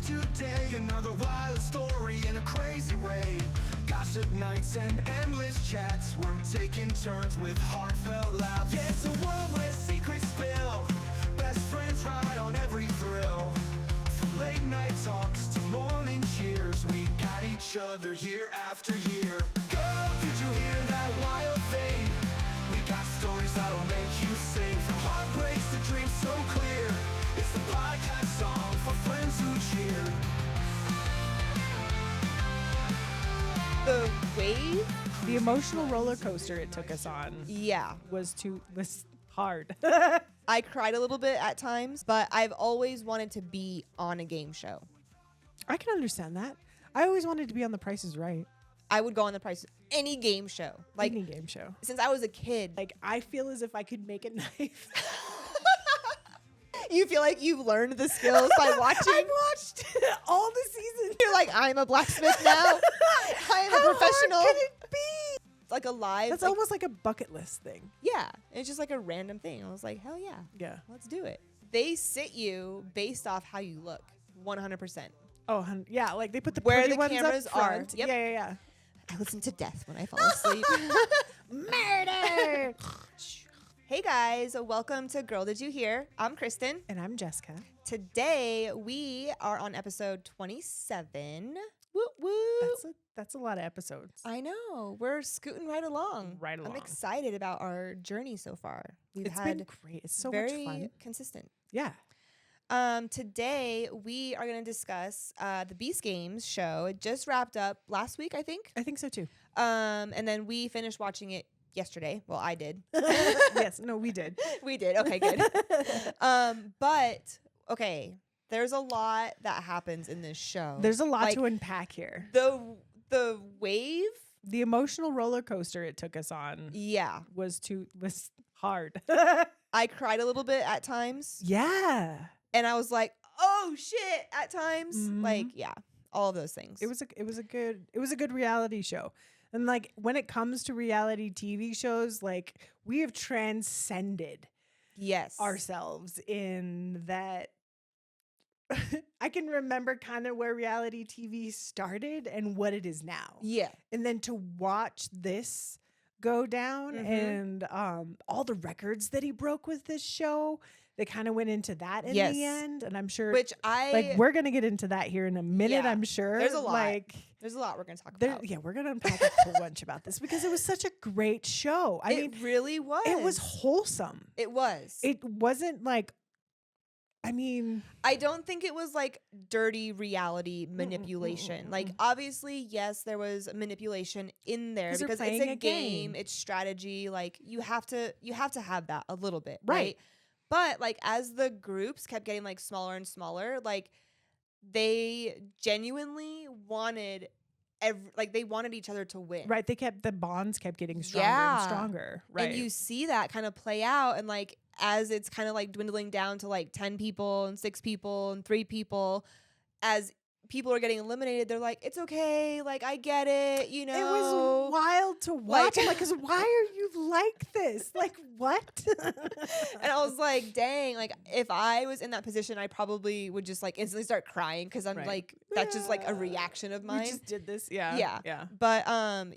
lives today. Another wild story in a crazy way. Gossip nights and endless chats. We're taking turns with heartfelt laughs. Yeah, it's a world where secrets spill. Best friends ride on every thrill. From late night talks to morning cheers, we got each other year after year. Girl, did you hear that wild thing? We got stories that'll make you sing. From heartbreaks to dreams so clear. It's the podcast song for friends who cheer. The wave, The emotional roller coaster it took us on yeah. was hard. I cried a little bit at times, but I've always wanted to be on a game show. I can understand that. I always wanted to be on The Price is Right. I would go on the price any game show. Like Any game show. since I was a kid. Like, I feel as if I could make a knife. You feel like you've learned the skills by watching? I've watched all the seasons. You're like, I'm a blacksmith now. I am a professional. How hard can it be? Like a live. That's like, almost like a bucket list thing. yeah. It's just like a random thing. I was like, hell yeah. Yeah. Let's do it. They sit you based off how you look. 100%. Oh, yeah. Like, they put the Where pretty the ones cameras up front. are. Yep. Yeah. I listen to death when I fall asleep. Murder! Hey guys, welcome to Girl Did You Hear? I'm Kristen. And I'm Jessica. Today we are on episode 27. Woo woo. That's a lot of episodes. I know. We're scooting right along. I'm excited about our journey so far. It's been great. It's so very much fun. consistent. Yeah. Today we are going to discuss the Beast Games show. It just wrapped up last week, I think. I think so too. And then we finished watching it yesterday. Well, I did. Yes. No, we did. We did. Okay, good. But okay, there's a lot that happens in this show. There's a lot to unpack here. The wave, The emotional roller coaster it took us on yeah, was hard. I cried a little bit at times. Yeah. And I was like, "Oh shit!" At times, Mhm. like, yeah, all of those things. It was a good reality show. And like, when it comes to reality TV shows, like, we have transcended yes, ourselves in that. I can remember kind of where reality TV started and what it is now. yeah, And then to watch this go down and all the records that he broke with this show, they kind of went into that in the end. And I'm sure we're going to get into that here in a minute. Yeah. I'm sure There's a lot. There's a lot we're going to talk about. Yeah, we're going to unpack a whole bunch about this because it was such a great show. I mean, really was. it was wholesome. It was. It wasn't like, I mean, I don't think it was like dirty reality manipulation. Like, obviously, yes, there was manipulation in there because it's a game, it's strategy. Like, you have to have that a little bit, right? But like, as the groups kept getting like smaller and smaller, like, they genuinely wanted they wanted each other to win. right. The bonds kept getting stronger and stronger. Right. And you see that kind of play out, and like, as it's kind of like dwindling down to like 10 people and 6 people and 3 people, as people are getting eliminated, they're like, it's okay, like, I get it, you know. It was wild to watch. I'm like, 'cause why are you like this? Like, what? And I was like, dang, like, if I was in that position, I probably would just like instantly start crying because I'm like, that's just like a reaction of mine. We just did this. Yeah. But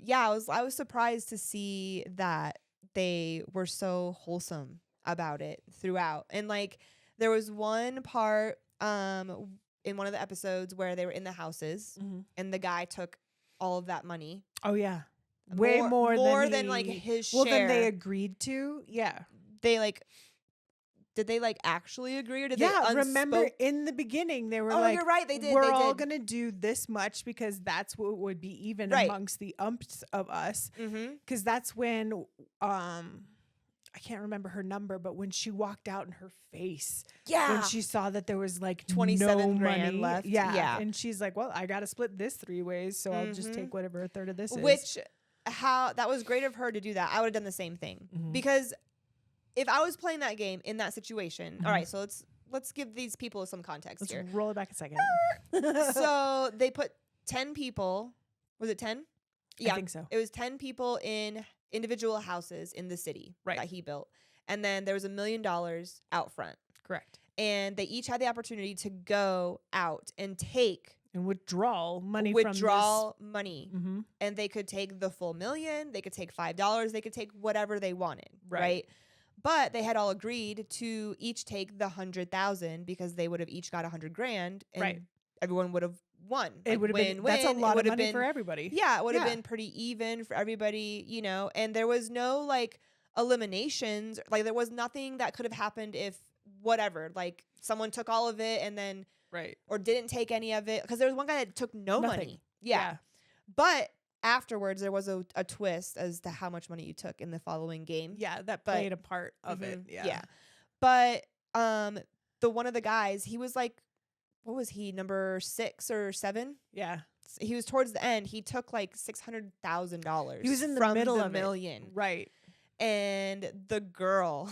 yeah, I was surprised to see that they were so wholesome about it throughout. And like, there was one part in one of the episodes where they were in the houses and the guy took all of that money. Oh yeah. Way more than like his share. Well, than they agreed to. Yeah. They like, did they like actually agree, or did they remember in the beginning they were you're right, they did. We're they all did. gonna do this much because that's what would be even Right. amongst the umps of us. Mm-hmm. Because that's when I can't remember her number, but when she walked out in her face, when she saw that there was like 27 no grand money left. Yeah. And she's like, well, I got to split this 3 ways. So I'll just take whatever a third of this is. Which, that was great of her to do that. I would have done the same thing. Because if I was playing that game in that situation, all right, so let's give these people some context here. Roll it back a second. So they put 10 people. Was it 10? Yeah, I think so. It was 10 people in individual houses in the city that he built. And then there was $1 million out front. Correct. and they each had the opportunity to go out and take and withdraw money money. And they could take the full $1 million, they could take $5, they could take whatever they wanted, right? But they had all agreed to each take the 100,000 because they would have each got 100 grand, and everyone would have won. It would have been that's a lot of money for everybody. Yeah, it would have been pretty even for everybody, you know. And there was no like eliminations, like there was nothing that could have happened if whatever, like someone took all of it and then or didn't take any of it, because there was one guy that took no money. Yeah. But afterwards there was a twist as to how much money you took in the following game. Yeah, that played a part of it. Yeah. But the one of the guys, he was like, what was he, number 6 or 7? Yeah. He was towards the end. He took like $600,000. He was in the middle of $1 million. Right. And the girl,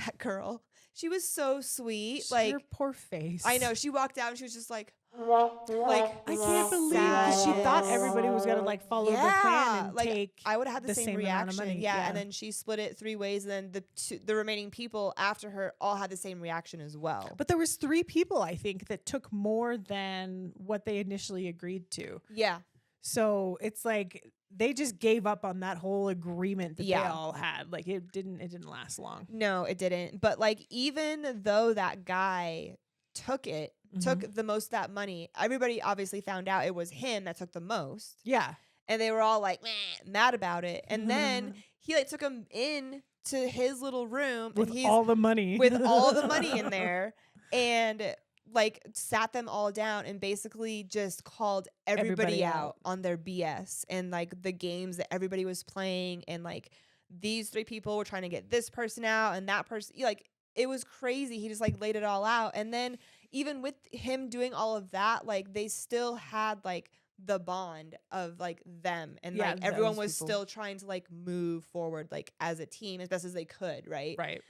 that girl, she was so sweet. Like her poor face. I know. She walked out and she was just like I can't believe, because she thought everybody was gonna like follow the plan and like, take. I would have had the same reaction. Amount of money. Yeah, and then she split it 3 ways, and then the remaining people after her all had the same reaction as well. But there was 3 people, I think, that took more than what they initially agreed to. Yeah. So it's like they just gave up on that whole agreement that they all had. Like it didn't last long. No, it didn't. But like even though that guy took the most of that money, everybody obviously found out it was him that took the most. Yeah. And they were all like mad about it. And then he like took him in to his little room with and all the money. With all the money in there, and like sat them all down and basically just called everybody out on their BS and like the games that everybody was playing, and like these 3 people were trying to get this person out and that person, like it was crazy. He just like laid it all out. And then even with him doing all of that, like they still had like the bond of like them, and like everyone was still trying to like move forward like as a team as best as they could, right?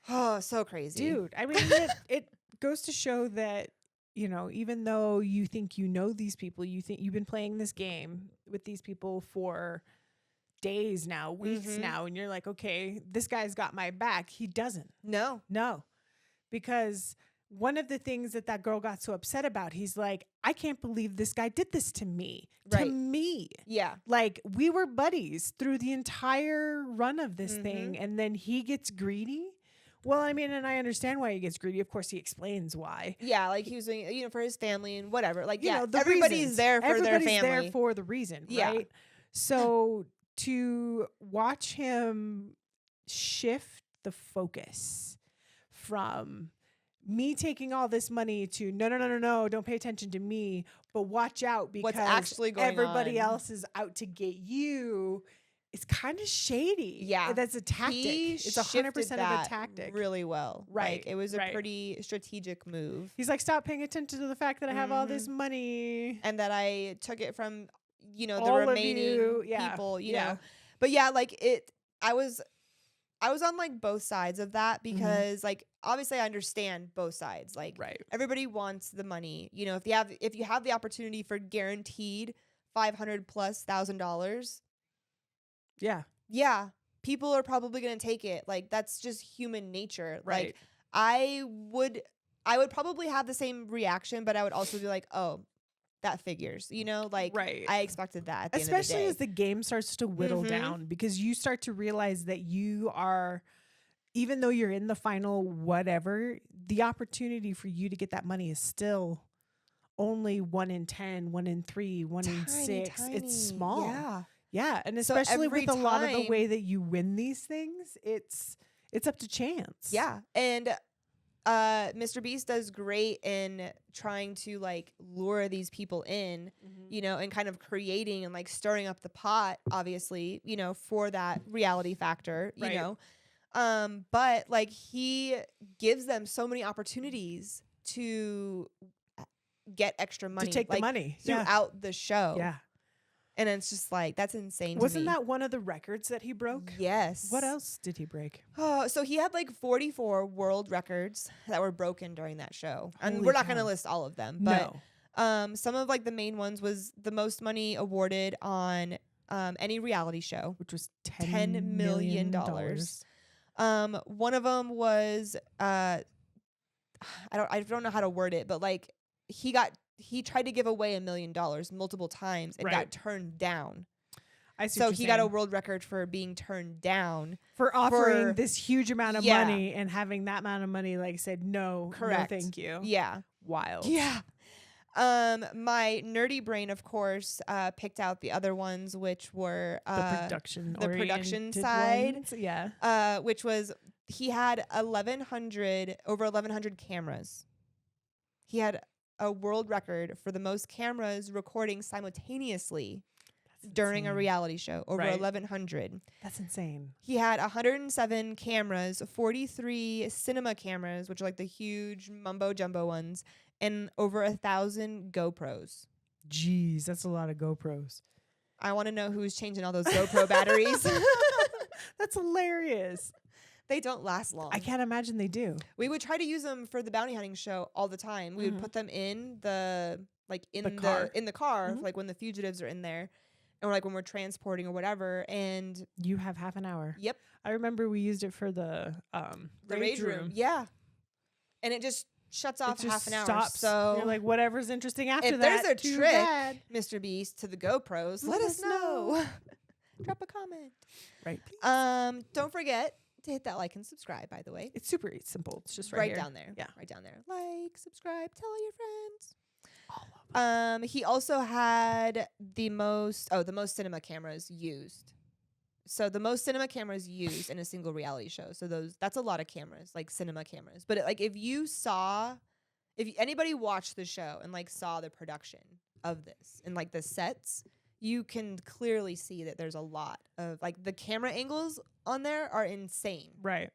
Oh, so crazy. Dude, I mean it goes to show that, you know, even though you think you know these people, you think you've been playing this game with these people for days now, weeks now, and you're like, okay, this guy's got my back. He doesn't. No. Because one of the things that girl got so upset about, he's like, I can't believe this guy did this to me. To me. Yeah. Like we were buddies through the entire run of this thing, and then he gets greedy. Well, I mean, and I understand why he gets greedy. Of course, he explains why. Yeah, like he was doing, you know, for his family and whatever. Like, you know, everybody's there for their family. Everybody's there for the reason, right? So to watch him shift the focus from me taking all this money to no, don't pay attention to me, but watch out because what's actually going everybody on. Else is out to get you. It's kind of shady. Yeah. That's a tactic. It's 100% of a tactic. Really well. Right. Like, it was a pretty strategic move. He's like, stop paying attention to the fact that I have all this money. And that I took it from, you know, the all remaining people, you know. But yeah, like I was on like both sides of that because like obviously I understand both sides. Like everybody wants the money. You know, if you have the opportunity for guaranteed $500,000+. Yeah. People are probably going to take it. Like that's just human nature. Right. Like I would probably have the same reaction, but I would also be like, oh, that figures, you know, like I expected that at the especially end of the day. as the game starts to whittle down, because you start to realize that you are, even though you're in the final whatever, the opportunity for you to get that money is still only 1 in 10, 1 in 3, 1 in 6. Tiny. It's small. Yeah. And So especially every with a lot of the time- way that you win these things, it's up to chance. Yeah. And Mr. Beast does great in trying to like lure these people in, you know, and kind of creating and like stirring up the pot, obviously, you know, for that reality factor, you know. But like he gives them so many opportunities to get extra money, to take like, the money throughout the show. Yeah. And it's just like, that's insane Wasn't to me. that one of the records that he broke? Yes. What else did he break? Oh, so he had like 44 world records that were broken during that show. And Holy we're not cow. going to list all of them, but some of like the main ones was the most money awarded on any reality show, Which was $10 million. One of them was I don't know how to word it, but like he tried to give away $1 million multiple times and got turned down. So he got a world record for being turned down for offering this huge amount of money, and having that amount of money like said no, correct. No thank you. Yeah. Wild. Yeah. My nerdy brain, of course, picked out the other ones, which were the production side. Ones. Which was he had over 1,100 cameras. He had a world record for the most cameras recording simultaneously during a reality show, over 1,100. That's insane. He had 107 cameras, 43 cinema cameras, which are like the huge mumbo jumbo ones, and over 1,000 GoPros. Jeez, that's a lot of GoPros. I want to know who's changing all those GoPro batteries. That's hilarious. They don't last long. I can't imagine they do. We would try to use them for the bounty hunting show all the time. We would put them in the car, like when the fugitives are in there, or like when we're transporting or whatever. And you have half an hour. Yep. I remember we used it for the rage room. Yeah. And it just shuts off half an hour. Stops. So you're like, whatever's interesting after if that. There's a trick, Mr. Beast, to the GoPros, let us know. Drop a comment. Right. Please. Don't forget to hit that like and subscribe, by the way. It's super simple. It's just right here. Down there. Yeah. Right down there. Like, subscribe, tell all your friends. All of them. He also had the most cinema cameras used. So the most cinema cameras used in a single reality show. So that's a lot of cameras, like cinema cameras. But if anybody watched the show and like saw the production of this and like the sets, you can clearly see that there's a lot of like the camera angles on there are insane. Right.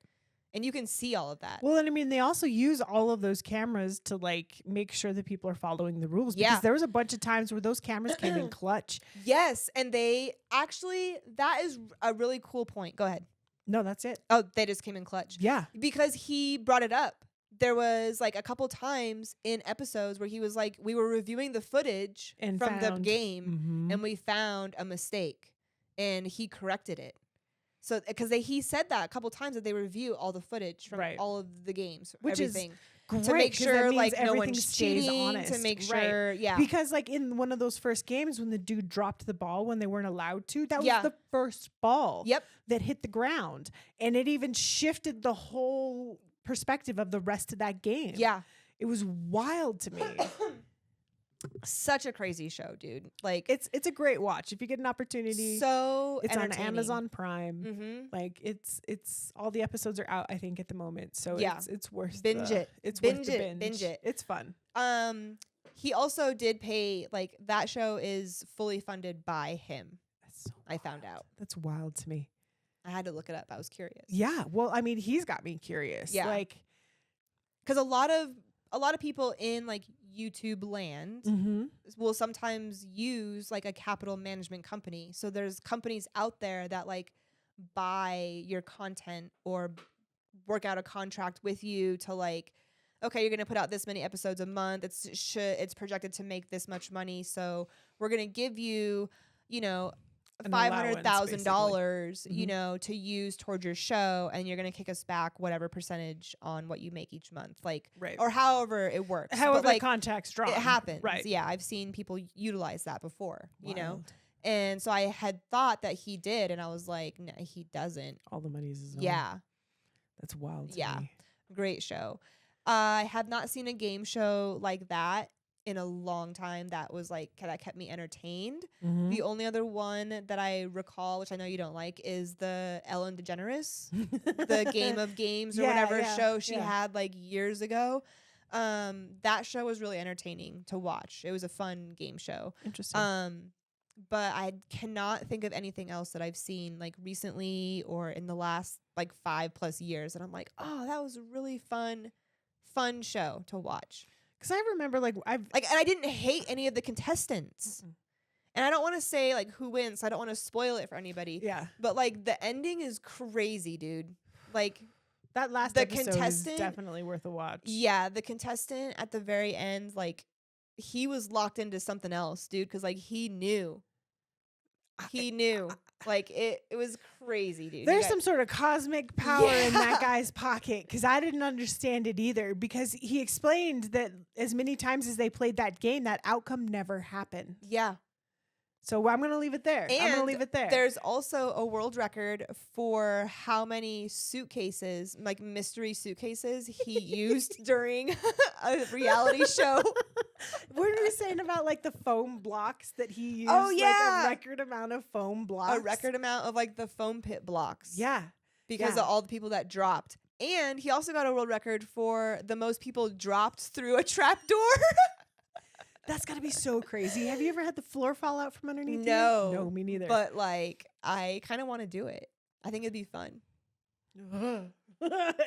And you can see all of that. Well, and I mean, they also use all of those cameras to like make sure that people are following the rules. Because there was a bunch of times where those cameras came in clutch. Yes. And that is a really cool point. Go ahead. No, that's it. Oh, they just came in clutch. Yeah. Because he brought it up. There was like a couple times in episodes where he was like, we were reviewing the footage from the game and we found a mistake and he corrected it. So, because he said that a couple times that they review all the footage from all of the games, which everything, is great, to make sure like no one stays cheating, honest. to make sure, yeah. Because like in one of those first games when the dude dropped the ball when they weren't allowed to, that was the first ball that hit the ground, and it even shifted the whole perspective of the rest of that game. Yeah, it was wild to me. Such a crazy show, dude. Like it's a great watch if you get an opportunity. So it's on Amazon Prime. Like it's all the episodes are out, I think, at the moment. So it's worth binge it. It's binge worth it. Binge it. It's fun. He also did pay, like, that show is fully funded by him. That's so I found out. That's wild to me. I had to look it up. I was curious. Yeah. Well, I mean, he's got me curious. Yeah. Like, because a lot of people in like YouTube land will sometimes use like a capital management company. So there's companies out there that like buy your content or work out a contract with you to like, okay, you're going to put out this many episodes a month. It's projected to make this much money. So we're going to give you, $500,000, to use towards your show, and you're going to kick us back whatever percentage on what you make each month, like, or however it works. However, the contract's drawn. It happens. Right. Yeah. I've seen people utilize that before, and so I had thought that he did. And I was like, no, he doesn't. All the money's his own. Yeah. That's wild to me. Great show. I have not seen a game show like that in a long time that kept me entertained. The only other one that I recall, which I know you don't like, is the Ellen DeGeneres, the Game of Games or whatever show she had like years ago. That show was really entertaining to watch. It was a fun game show. Interesting. But I cannot think of anything else that I've seen like recently or in the last like 5+ years. And I'm like, oh, that was a really fun show to watch. Because I remember, and I didn't hate any of the contestants. And I don't want to say, like, who wins. So I don't want to spoil it for anybody. Yeah. But, like, the ending is crazy, dude. Like, that last episode is definitely worth a watch. Yeah, the contestant at the very end, like, he was locked into something else, dude. Because, like, he knew. He knew. Like, it was crazy, dude. There's some sort of cosmic power in that guy's pocket, because I didn't understand it either, because he explained that as many times as they played that game, that outcome never happened. Yeah. So I'm going to leave it there. I'm going to leave it there. There's also a world record for how many suitcases, like mystery suitcases, he used during a reality show. What were you saying about like the foam blocks that he used? Oh, yeah. Like a record amount of foam blocks. A record amount of like the foam pit blocks. Yeah. Because of all the people that dropped. And he also got a world record for the most people dropped through a trap door. That's got to be so crazy. Have you ever had the floor fall out from underneath you? No, me neither. But like, I kind of want to do it. I think it'd be fun.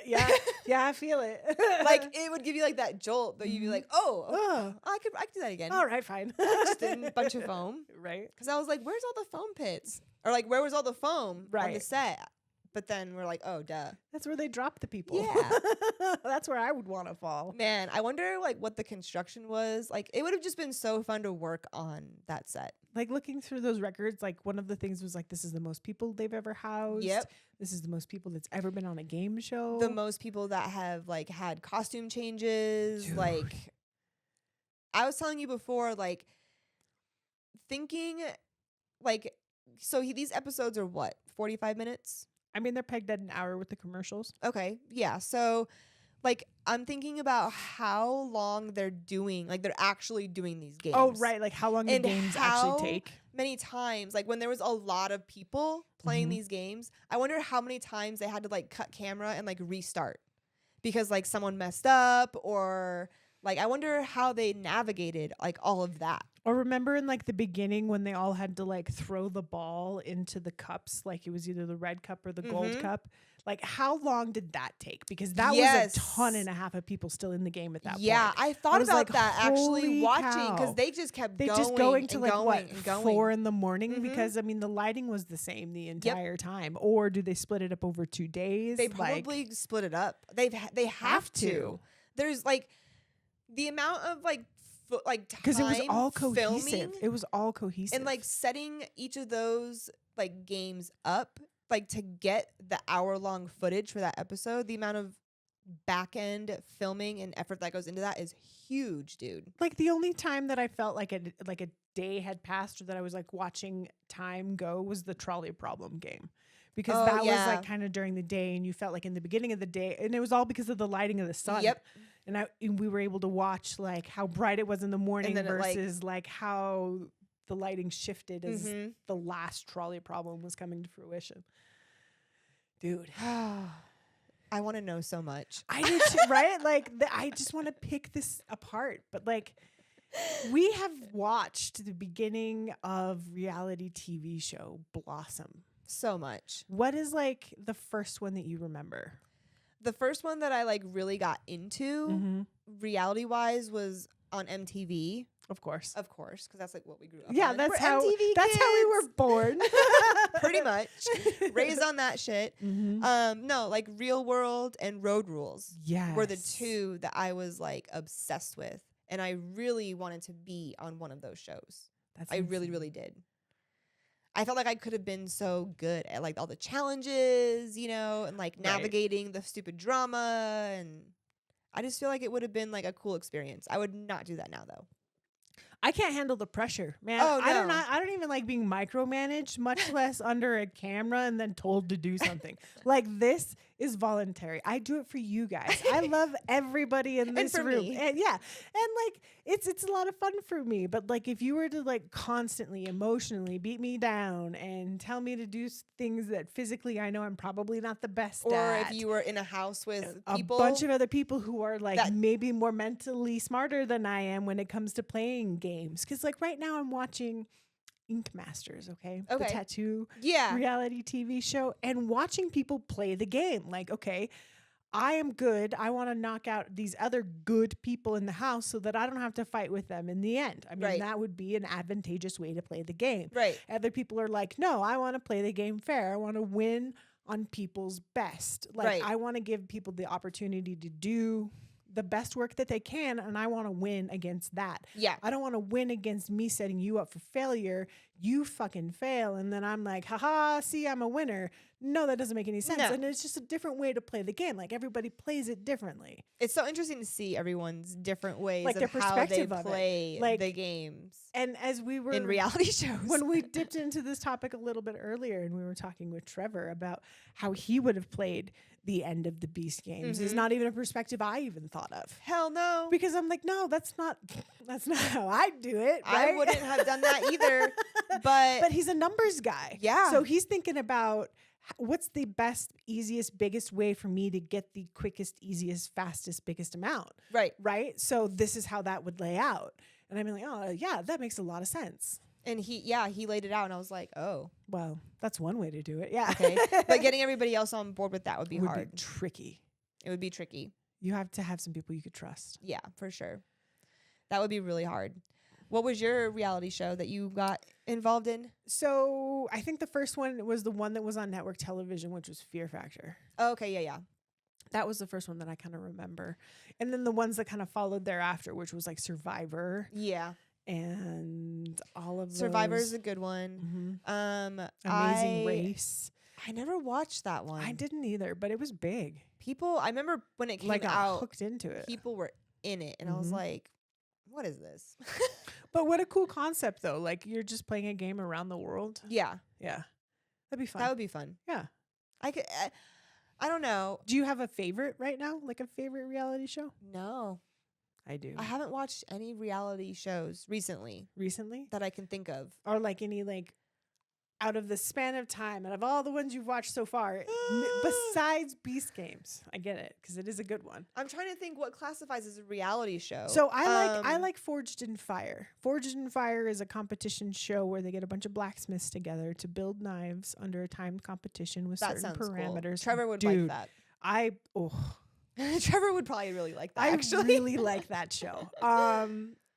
yeah, I feel it. Like, it would give you like that jolt, but you'd be like, oh, I could do that again. All right, fine. Just a bunch of foam, right? Because I was like, where's all the foam pits? Or like, where was all the foam on the set? But then we're like, oh, duh. That's where they drop the people. Yeah. That's where I would want to fall. Man, I wonder like what the construction was. Like, it would have just been so fun to work on that set. Like, looking through those records, like one of the things was like, this is the most people they've ever housed. Yep. This is the most people that's ever been on a game show. The most people that have like had costume changes. Dude. Like, I was telling you before, like, thinking like, so these episodes are what, 45 minutes? I mean, they're pegged at an hour with the commercials. Okay. Yeah. So, like, I'm thinking about how long they're actually doing these games. Oh, right. Like, how long the games actually take. Many times, like, when there was a lot of people playing these games, I wonder how many times they had to, like, cut camera and, like, restart because, like, someone messed up, or, like, I wonder how they navigated, like, all of that. Or remember in like the beginning when they all had to like throw the ball into the cups, like it was either the red cup or the gold cup. Like, how long did that take? Because that was a ton and a half of people still in the game at that point. Yeah, I thought about like, that actually watching, because they just kept going to like going what, 4 a.m? Because I mean the lighting was the same the entire time. Or do they split it up over 2 days? They probably split it up. They have to. There's like the amount of like time, because it was all cohesive. Filming, it was all cohesive, and like setting each of those like games up, like to get the hour-long footage for that episode. The amount of back-end filming and effort that goes into that is huge, dude. Like, the only time that I felt like a day had passed, or that I was like watching time go, was the trolley problem game. Because that was like kind of during the day, and you felt like in the beginning of the day, and it was all because of the lighting of the sun. Yep. And we were able to watch like how bright it was in the morning versus like how the lighting shifted as the last trolley problem was coming to fruition. Dude, I want to know so much. I do too, right? Like, I just want to pick this apart. But like, we have watched the beginning of reality TV show blossom so much. What is like the first one that you remember? The first one that I like really got into reality wise was on MTV. Of course, because that's like what we grew up. Yeah, on. that's how we were born. Pretty much raised on that shit. No, like Real World and Road Rules. Were the two that I was like obsessed with, and I really wanted to be on one of those shows. I really, really did. I felt like I could have been so good at like all the challenges, you know, and like navigating the stupid drama, and I just feel like it would have been like a cool experience. I would not do that now though. I can't handle the pressure, man. Oh, no. I don't even like being micromanaged, much less under a camera and then told to do something. Like, this is voluntary. I do it for you guys. I love everybody in this room. Me. And yeah. And like, it's a lot of fun for me. But like, if you were to like constantly emotionally beat me down and tell me to do things that physically I know I'm probably not the best at. Or if you were in a house with a bunch of other people who are like maybe more mentally smarter than I am when it comes to playing games. Because like right now I'm watching Ink Masters, okay? The tattoo reality TV show, and watching people play the game. Like, okay, I am good. I want to knock out these other good people in the house so that I don't have to fight with them in the end. I mean, that would be an advantageous way to play the game. Right. Other people are like, no, I want to play the game fair. I want to win on people's best. Like, I want to give people the opportunity to do the best work that they can, and I want to win against that. Yeah. I don't want to win against me setting you up for failure you fucking fail. And then I'm like, haha, see, I'm a winner. No, that doesn't make any sense. No. And it's just a different way to play the game. Like everybody plays it differently. It's so interesting to see everyone's different ways like of how they play the games. And as we were in reality shows, when we dipped into this topic a little bit earlier and we were talking with Trevor about how he would have played the end of the Beast games is not even a perspective I even thought of. Hell no. Because I'm like, no, that's not how I do it. Right? I wouldn't have done that either. But he's a numbers guy. Yeah. So he's thinking about what's the best, easiest, biggest way for me to get the quickest, easiest, fastest, biggest amount. Right. Right. So this is how that would lay out. And I'm like, oh yeah, that makes a lot of sense. And he laid it out, and I was like, oh. Well, that's one way to do it. Yeah. Okay. But getting everybody else on board with that would be hard. Would be tricky. It would be tricky. You have to have some people you could trust. Yeah, for sure. That would be really hard. What was your reality show that you got involved in? So I think the first one was the one that was on network television, which was Fear Factor. Oh, okay, yeah. That was the first one that I kind of remember. And then the ones that kind of followed thereafter, which was like Survivor. Yeah. And all of Survivor is a good one. Amazing Race. I never watched that one. I didn't either, but it was big. I remember when it came out, hooked into it. People were in it, and I was like, what is this? But what a cool concept, though. Like, you're just playing a game around the world. Yeah. Yeah. That'd be fun. That would be fun. Yeah. I don't know. Do you have a favorite right now? Like a favorite reality show? No. I do. I haven't watched any reality shows recently. Recently? That I can think of. Or like any out of the span of time, out of all the ones you've watched so far, besides Beast Games. I get it, because it is a good one. I'm trying to think what classifies as a reality show. So I like Forged in Fire. Forged in Fire is a competition show where they get a bunch of blacksmiths together to build knives under a timed competition with certain parameters. Cool. Trevor would like that. Trevor would probably really like that. I really like that show.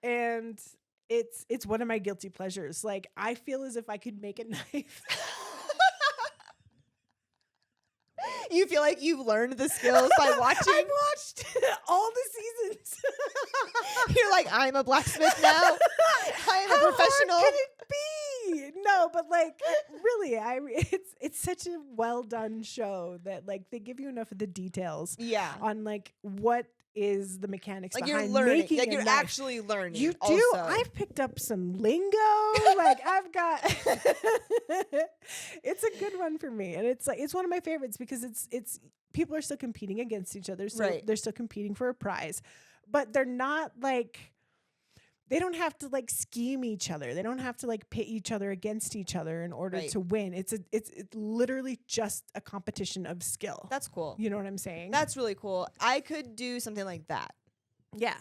And it's one of my guilty pleasures. Like, I feel as if I could make a knife. You feel like you've learned the skills by watching? I've watched all the seasons. You're like, I'm a blacksmith now. I am a professional. How hard can it be? No, but like, really, it's such a well done show that like they give you enough of the details. Yeah. On like what is the mechanics like behind you're learning, making like a you're knife. actually learning. You do. Also. I've picked up some lingo. Like I've got. It's a good one for me, and it's one of my favorites because it's people are still competing against each other, so they're still competing for a prize, but they're not like. They don't have to like scheme each other. They don't have to like pit each other against each other in order to win. It's literally just a competition of skill. That's cool. You know what I'm saying? That's really cool. I could do something like that. Yeah.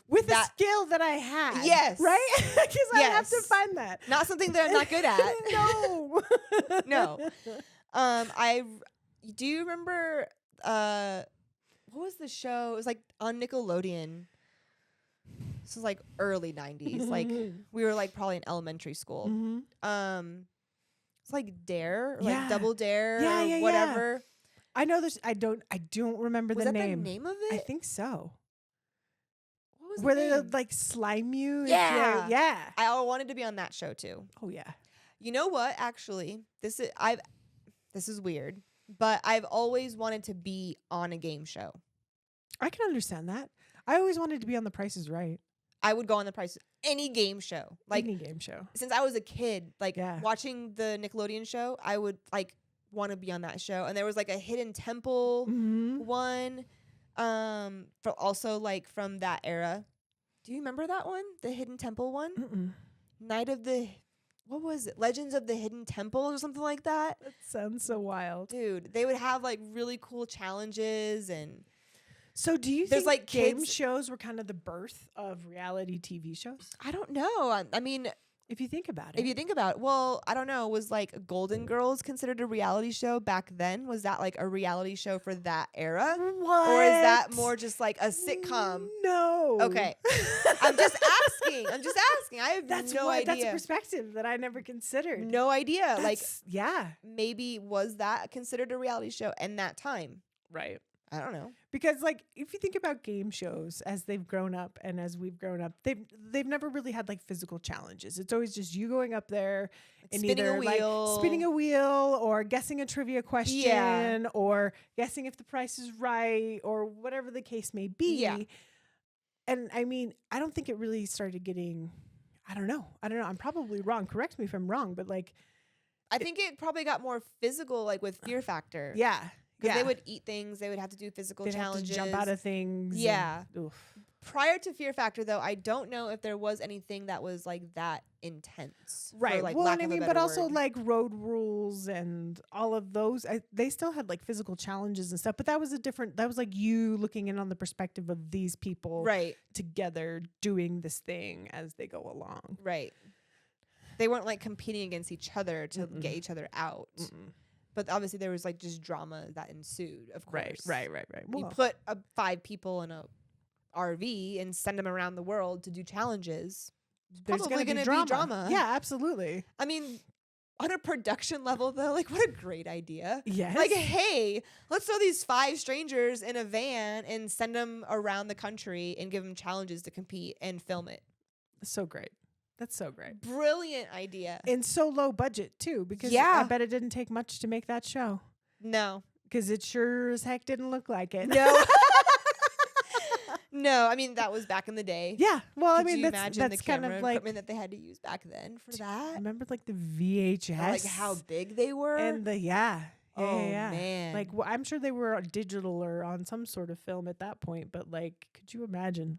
With the skill that I have. Yes. Right? Because I have to find that. Not something that I'm not good at. No. No. Do you remember what was the show? It was like on Nickelodeon. This was like early 90s. Like we were like probably in elementary school. It's like Dare or like Double Dare or whatever. Yeah. I know this. I don't remember the name. Was that the name of it? I think so. What was where the they name? like slime you? Yeah. Yeah. I wanted to be on that show too. Oh yeah. You know what? Actually, this is weird, but I've always wanted to be on a game show. I can understand that. I always wanted to be on The Price is Right. I would go on The Price, any game show. Like any game show. Since I was a kid, like watching the Nickelodeon show, I would like want to be on that show. And there was like a Hidden Temple one, for also like from that era. Do you remember that one? The Hidden Temple one? What was it? Legends of the Hidden Temple or something like that? That sounds so wild. Dude, they would have like really cool challenges and... So do you think like game shows were kind of the birth of reality TV shows? I don't know. I mean, if you think about it. Well, I don't know. Was like Golden Girls considered a reality show back then? Was that like a reality show for that era? What? Or is that more just like a sitcom? No. Okay. I'm just asking. I have no idea. That's a perspective that I never considered. No idea. Like, yeah. Maybe was that considered a reality show in that time? Right. I don't know. Because like if you think about game shows as they've grown up and as we've grown up, they've never really had like physical challenges. It's always just you going up there and spinning either like spinning a wheel or guessing a trivia question or guessing if the price is right or whatever the case may be. Yeah. And I mean, I don't think it really started getting, I don't know. I'm probably wrong. Correct me if I'm wrong, but like I think it probably got more physical, like with Fear Factor. Yeah. Because they would eat things. They would have to do physical challenges. Have to jump out of things. Yeah. Prior to Fear Factor, though, I don't know if there was anything that was like that intense. Right. For, like, well, and I mean, but also like road rules and all of those. They still had like physical challenges and stuff. But that was that was like you looking in on the perspective of these people together doing this thing as they go along. Right. They weren't like competing against each other to get each other out. But obviously there was like just drama that ensued, of course. Right. Well, you put 5 people in a RV and send them around the world to do challenges. There's probably going to be drama. Yeah, absolutely. I mean, on a production level, though, like what a great idea. Yes. Like, hey, let's throw these 5 strangers in a van and send them around the country and give them challenges to compete and film it. So great. That's so great. Brilliant idea. And so low budget, too, because I bet it didn't take much to make that show. No. Because it sure as heck didn't look like it. No. No, I mean, that was back in the day. Yeah. Well, I mean, that's imagine the kind of like equipment that they had to use back then for that. Remember like the VHS? Or like how big they were? And the, yeah. Man. Like, well, I'm sure they were digital or on some sort of film at that point, but like, could you imagine?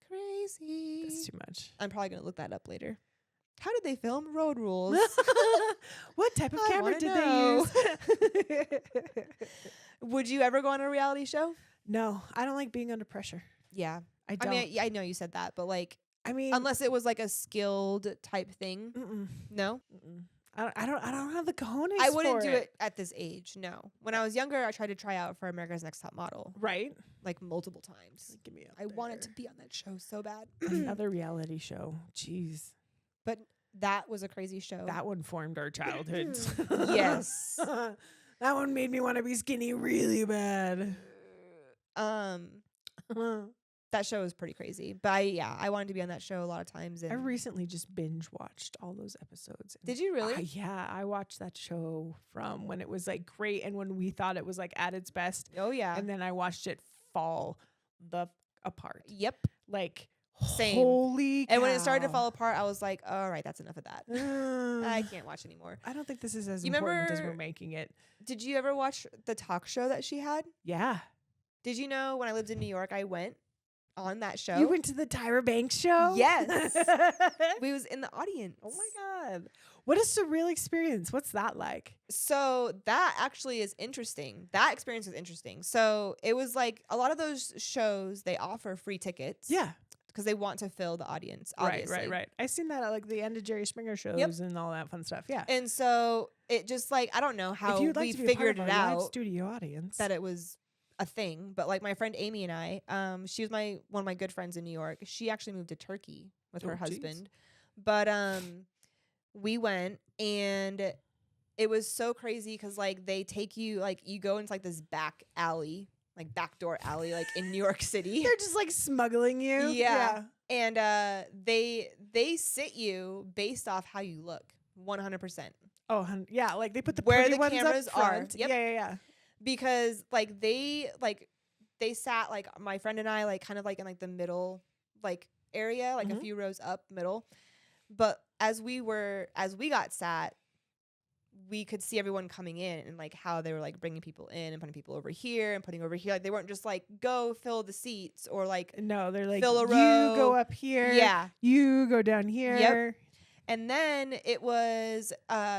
Crazy. That's too much. I'm probably going to look that up later. How did they film Road Rules? What type of camera did they use? Would you ever go on a reality show? No, I don't like being under pressure. Yeah. I don't. I mean, I know you said that, but like, I mean, unless it was like a skilled type thing. No? I don't have the cojones. I wouldn't do it at this age. No. When I was younger, I tried to try out for America's Next Top Model. Right. Like multiple times. Get me I wanted to be on that show so bad. Another reality show. Jeez. But that was a crazy show. That one formed our childhoods. Yes. That one made me want to be skinny really bad. That show was pretty crazy. But I wanted to be on that show a lot of times. And I recently just binge watched all those episodes. Did you really? Yeah, I watched that show from when it was like great and when we thought it was like at its best. Oh yeah. And then I watched it fall apart. Yep. Like same. Holy cow. And when it started to fall apart, I was like, all right, that's enough of that. I can't watch anymore. I don't think this is as important as we're making it. Did you ever watch the talk show that she had? Yeah. Did you know when I lived in New York, I went on that show? You went to the Tyra Banks Show? Yes. We was in the audience. Oh my God. What a surreal experience. What's that like? So that actually is interesting. That experience was interesting. So it was like a lot of those shows, they offer free tickets. Yeah. Because they want to fill the audience, obviously. Right. I've seen that at like the end of Jerry Springer shows and all that fun stuff. Yeah. And so it just like, I don't know how we figured it out. Live studio audience. That it was a thing. But like my friend Amy and I, she was one of my good friends in New York. She actually moved to Turkey with her husband. But we went and it was so crazy because like they take you, like you go into like this back alley. Like backdoor alley, like in New York City. They're just like smuggling you. Yeah. And they sit you based off how you look, 100%. Oh, yeah. Like they put the where pretty the ones cameras up front. are. Yep. Yeah. Because like they sat like my friend and I like kind of like in like the middle like area, like a few rows up middle. But as we got sat, we could see everyone coming in and like how they were like bringing people in and putting people over here and putting over here. Like they weren't just like go fill the seats or like no, they're like fill a row. You go up here. Yeah, you go down here. Yep. And then it was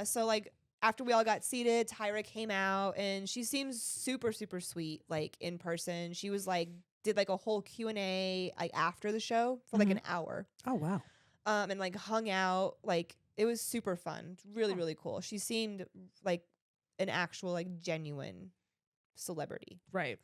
so like after we all got seated, Tyra came out and she seems super super sweet like in person. She was like did like a whole Q&A like after the show for like an hour. Oh wow. And like hung out like. It was super fun. Really, really cool. She seemed like an actual, like, genuine celebrity. Right.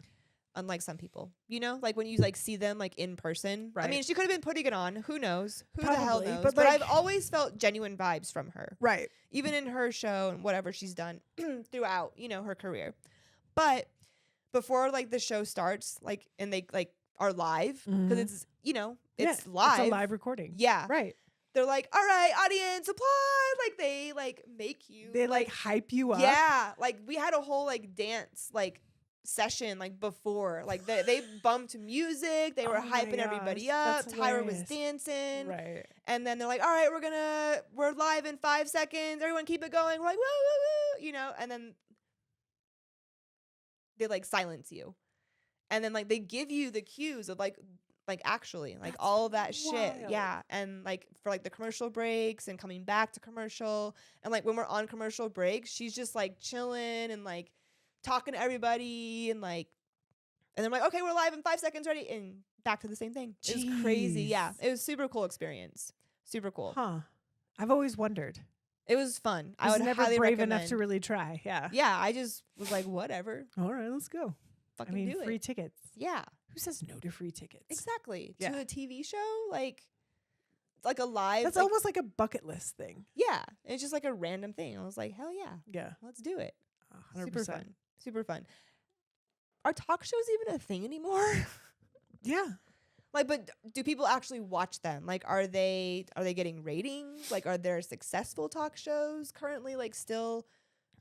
Unlike some people. You know? Like, when you, like, see them, like, in person. Right. I mean, she could have been putting it on. Who knows? Who Probably, the hell knows? but But like, I've always felt genuine vibes from her. Right. Even in her show and whatever she's done throughout, you know, her career. But before like the show starts, like, and they like are live because it's, you know, it's live. It's a live recording. Yeah. Right. They're like, all right, audience, applaud. Like they like make you. They like hype you up. Yeah. Like we had a whole like dance like session like before. Like they bumped music. They were hyping everybody up. Tyra was dancing. Right. And then they're like, all right, we're live in 5 seconds. Everyone keep it going. We're like, woo, woo, woo, you know, and then they like silence you. And then like they give you the cues of like actually like all of that shit. Yeah. And like for like the commercial breaks and coming back to commercial, and like when we're on commercial breaks, she's just like chilling and like talking to everybody, and like, and then I'm like, okay, we're live in 5 seconds, ready, and back to the same thing. It was crazy. Yeah. It was super cool experience. Super cool. Huh. I've always wondered. It was fun. I was never brave enough to really try. Yeah. Yeah. I just was like, whatever. All right, let's go. Fucking do it. Free tickets. Yeah. Who says no to free tickets? Exactly. Yeah. To a TV show, like a live. That's almost like a bucket list thing. Yeah. It's just like a random thing. I was like, hell yeah. Yeah. Let's do it. 100%. Super fun. Super fun. Are talk shows even a thing anymore? Yeah. Like, but do people actually watch them? Like, are they getting ratings? Like, are there successful talk shows currently like still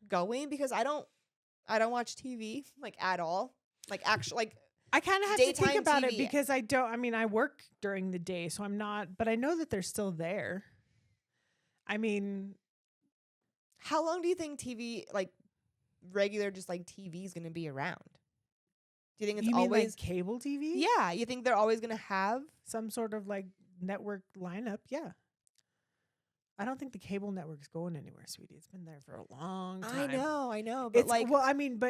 going? Because I don't watch TV like at all. Like actually, like I kind of have to think about TV. it because I work during the day, so I'm not, but I know that they're still there. I mean, how long do you think TV, like regular, just like TV is going to be around? Do you think it's always like cable TV? Yeah. You think they're always going to have some sort of like network lineup? Yeah. I don't think the cable network's going anywhere, sweetie. It's been there for a long time. I know. But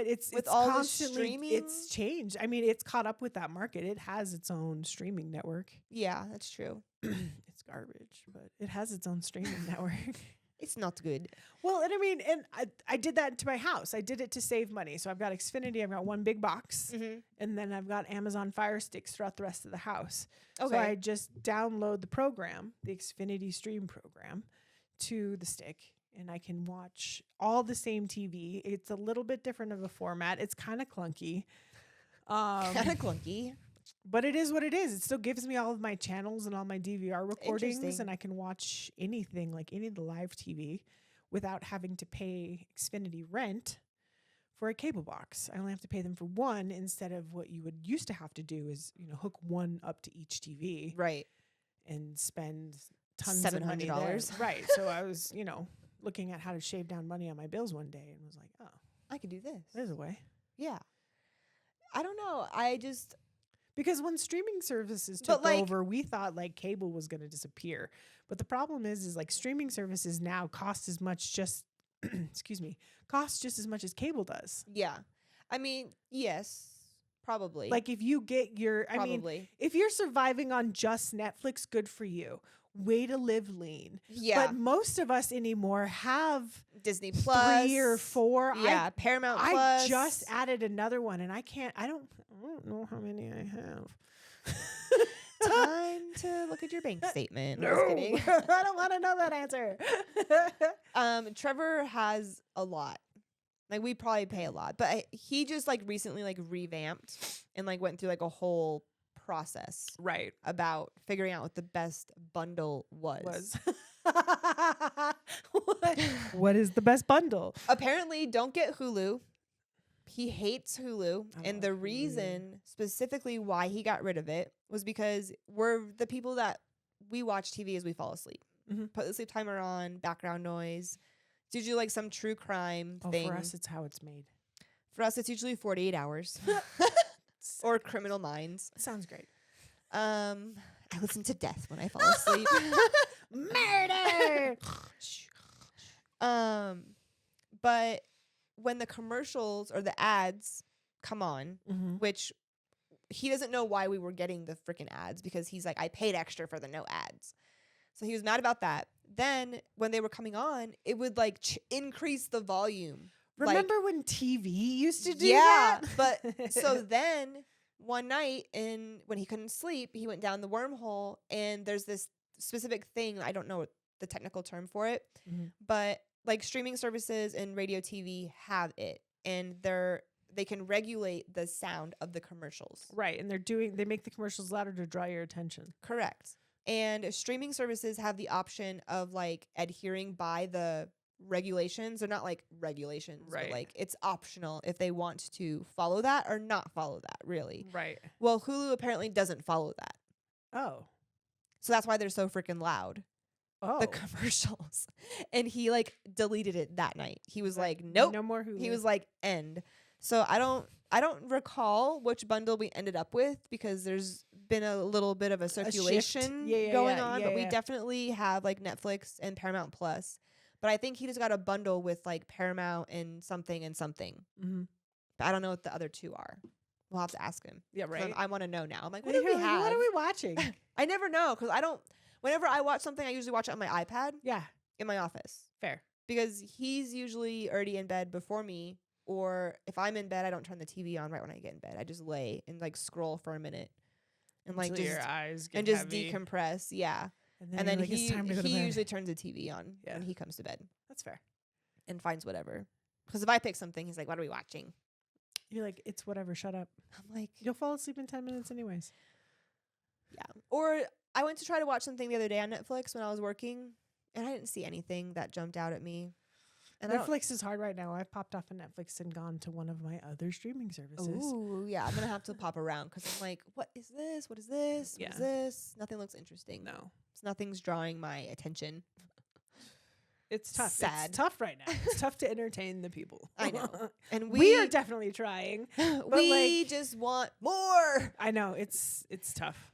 it's all constantly, the streaming, it's changed. I mean, it's caught up with that market. It has its own streaming network. Yeah, that's true. It's garbage, but it has its own streaming network. It's not good. Well, and I mean, and I did that to my house. I did it to save money. So I've got Xfinity. I've got one big box, and then I've got Amazon Fire Sticks throughout the rest of the house. Okay. So I just download the program, the Xfinity Stream program, to the stick, and I can watch all the same TV. It's a little bit different of a format. It's kind of clunky. But it is what it is. It still gives me all of my channels and all my DVR recordings, and I can watch anything, like any of the live TV, without having to pay Xfinity rent for a cable box. I only have to pay them for one instead of what you would used to have to do is, hook one up to each TV. Right. And spend tons of money there. Right. So I was, looking at how to shave down money on my bills one day and was like, oh, I could do this. There's a way. Yeah. I don't know. Because when streaming services took over, we thought like cable was going to disappear. But the problem is like streaming services now cost as much cost just as much as cable does. Yeah. I mean, yes, probably. Like if you get if you're surviving on just Netflix, good for you. Way to live lean. Yeah. But most of us anymore have Disney Plus 3 or 4. Yeah, Paramount Plus. I just added another one and I don't know how many I have. Time to look at your bank statement. No, just kidding. I don't want to know that answer. Trevor has a lot. Like we probably pay a lot, but he just like recently like revamped and like went through like a whole process about figuring out what the best bundle was. What is the best bundle? Apparently don't get Hulu. He hates Hulu, and the reason specifically why he got rid of it was because we're the people that we watch TV as we fall asleep. Put the sleep timer on, background noise. It's usually like some true crime thing. For us it's how it's made. For us it's usually 48 hours. Or Criminal Minds. Sounds great. I listen to death when I fall asleep. Murder. But when the commercials or the ads come on, which he doesn't know why we were getting the freaking ads because he's like, I paid extra for the no ads. So he was mad about that. Then when they were coming on, it would like increase the volume. Remember when TV used to do that? But so then one night when he couldn't sleep, he went down the wormhole and there's this specific thing. I don't know the technical term for it, but like streaming services and radio TV have it. And they can regulate the sound of the commercials. Right. And they make the commercials louder to draw your attention. Correct. And streaming services have the option of like adhering by the regulations. They're not like regulations, but like it's optional if they want to follow that or not follow that, really. Right. Well, Hulu apparently doesn't follow that. Oh. So that's why they're so freaking loud. Oh. The commercials. And he like deleted it that night. He was like, nope. No more Hulu. He was like, end. So I don't recall which bundle we ended up with because there's been a little bit of a circulation going on. But we definitely have like Netflix and Paramount Plus. But I think he just got a bundle with like Paramount and something. Mm-hmm. But I don't know what the other two are. We'll have to ask him. Yeah, right. I want to know now. I'm like, what do we have? What are we watching? I never know because I don't. Whenever I watch something, I usually watch it on my iPad. Yeah. In my office. Fair. Because he's usually already in bed before me. Or if I'm in bed, I don't turn the TV on right when I get in bed. I just lay and like scroll for a minute. And like until just your eyes get and just heavy. Decompress. Yeah. And then he it's time to go to bed. usually turns the TV on when he comes to bed. That's fair. And finds whatever. Because if I pick something, he's like, what are we watching? You're like, it's whatever, shut up. I'm like, you'll fall asleep in 10 minutes anyways. Yeah. Or I went to try to watch something the other day on Netflix when I was working, and I didn't see anything that jumped out at me. And Netflix is hard right now. I've popped off of Netflix and gone to one of my other streaming services. Ooh, yeah. I'm going to have to pop around because I'm like, what is this? What is this? What is this? Nothing looks interesting. No. Nothing's drawing my attention. It's tough. Sad. It's tough right now. It's tough to entertain the people. I know. And we are definitely trying. We just want more. I know. It's tough.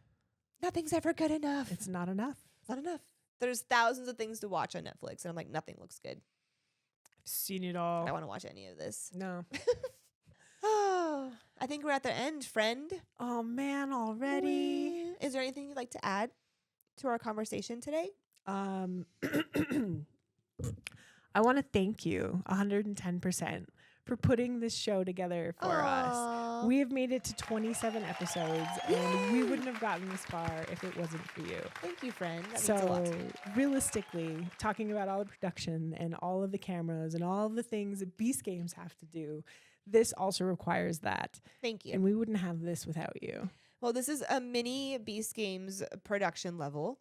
Nothing's ever good enough. It's not enough. It's not enough. There's thousands of things to watch on Netflix, and I'm like, nothing looks good. I've seen it all. I don't want to watch any of this. No. Oh, I think we're at the end, friend. Oh, man, already. Is there anything you'd like to add to our conversation today? I want to thank you 110% for putting this show together for us. We have made it to 27 episodes, and we wouldn't have gotten this far if it wasn't for you. Thank you, friend. That means a lot to me. Realistically, talking about all the production and all of the cameras and all of the things that Beast Games have to do, this also requires that. Thank you. And we wouldn't have this without you. Well, this is a mini Beast Games production level.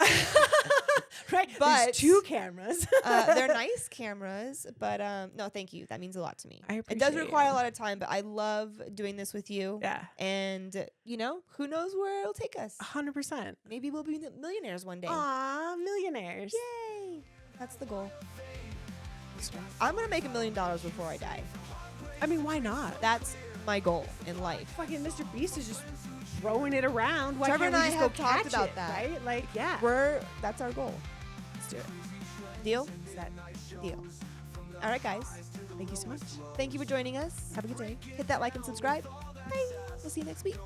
Right, but there's 2 cameras. They're nice cameras, but no, thank you. That means a lot to me. It does require a lot of time, but I love doing this with you. Yeah. And, you know, who knows where it'll take us? 100%. Maybe we'll be millionaires one day. Aw, millionaires. Yay. That's the goal. I'm going to make $1 million before I die. I mean, why not? That's my goal in life. Fucking Mr. Beast is just throwing it around. Why Trevor can't and we I just have go talked catch about it, that. right? Like, yeah. That's our goal. Let's do it. Deal? Set. Deal. All right, guys. Thank you so much. Thank you for joining us. Have a good day. Hit that like and subscribe. Bye. We'll see you next week.